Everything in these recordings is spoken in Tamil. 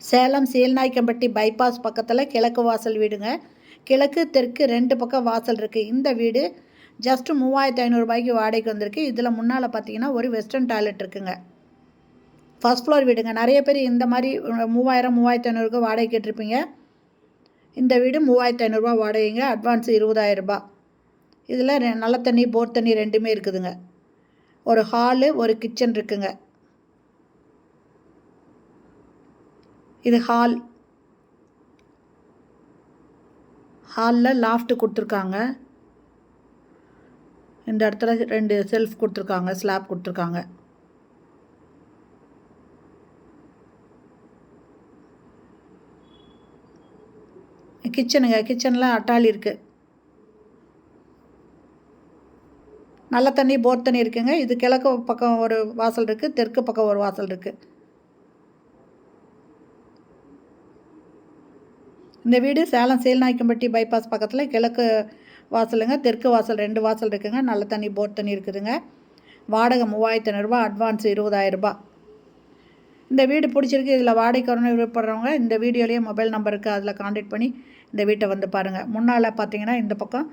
சேலம் சீல்நாய்க்கம்பட்டி பைபாஸ் பக்கத்தில் கிழக்கு வாசல் வீடுங்க. கிழக்கு தெற்கு 2 பக்கம் வாசல் இருக்குது. இந்த வீடு ஜஸ்ட் 3500 வாடகைக்கு வந்திருக்கு. இதில் முன்னால் பார்த்தீங்கன்னா ஒரு வெஸ்டர்ன் டாய்லெட் இருக்குங்க. ஃபர்ஸ்ட் ஃப்ளோர் வீடுங்க. நிறைய பேர் இந்த மாதிரி 3000 3500க்கு வாடகை கேட்டிருப்பீங்க. இந்த வீடு 3500 வாடகைங்க. அட்வான்ஸ் 20000. இதில் நல்ல தண்ணி போர் தண்ணி ரெண்டுமே இருக்குதுங்க. ஒரு ஹாலு ஒரு கிச்சன் இருக்குங்க. இது ஹாலில் லாஃப்ட் கொடுத்துருக்காங்க. இந்த இடத்துல 2 செல்ஃப் கொடுத்துருக்காங்க, ஸ்லாப் கொடுத்துருக்காங்க. கிச்சனுங்க. கிச்சனில் அட்டாளி இருக்குது. நல்ல தண்ணி போர் தண்ணி இருக்குங்க. இது கிழக்கு பக்கம் ஒரு வாசல் இருக்குது, தெற்கு பக்கம் ஒரு வாசல் இருக்குது. இந்த வீடு சேலம் சீல்நாய்க்கம்பட்டி பைபாஸ் பக்கத்தில் கிழக்கு வாசலுங்க, தெற்கு வாசல் 2 வாசல் இருக்குங்க. நல்ல தண்ணி போர் தண்ணி இருக்குதுங்க. வாடகை 3500, அட்வான்ஸ் 20000. இந்த வீடு பிடிச்சிருக்கு. இதில் வாடகைக்கு வரணும் விருப்பப்படுறவங்க இந்த வீடியோலேயே மொபைல் நம்பர் இருக்குது, அதில் கான்டாக்ட் பண்ணி இந்த வீட்டை வந்து பாருங்கள். முன்னால் பார்த்தீங்கன்னா இந்த பக்கம்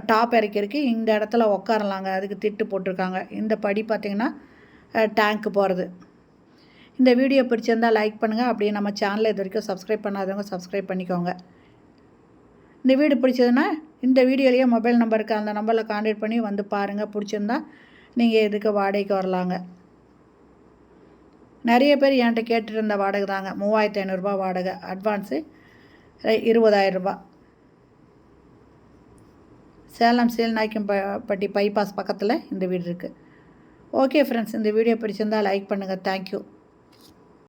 டாப் இறக்கிருக்கு. இந்த இடத்துல உட்காரலாங்க, அதுக்கு திட்டு போட்டிருக்காங்க. இந்த படி பார்த்திங்கன்னா டேங்க்கு போகிறது. இந்த வீடியோ பிடிச்சிருந்தால் லைக் பண்ணுங்கள். அப்படியே நம்ம சேனலை இது வரைக்கும் சப்ஸ்கிரைப் பண்ணாதவங்க சப்ஸ்கிரைப் பண்ணிக்கோங்க. இந்த வீடு பிடிச்சதுன்னா இந்த வீடியோலேயே மொபைல் நம்பருக்கு அந்த நம்பரில் கான்டாக்ட் பண்ணி வந்து பாருங்கள். பிடிச்சிருந்தா நீங்கள் இதுக்கு வாடகைக்கு வரலாங்க. நிறைய பேர் என்கிட்ட கேட்டுட்டு இருந்த வாடகை தாங்க. 3500 வாடகை, அட்வான்ஸு 20000. சேலம் சீல்நாய்க்கம்பட்டி பைபாஸ் பக்கத்தில் இந்த வீடு இருக்குது. ஓகே ஃப்ரெண்ட்ஸ், இந்த வீடியோ பிடிச்சிருந்தால் லைக் பண்ணுங்கள். தேங்க்யூ.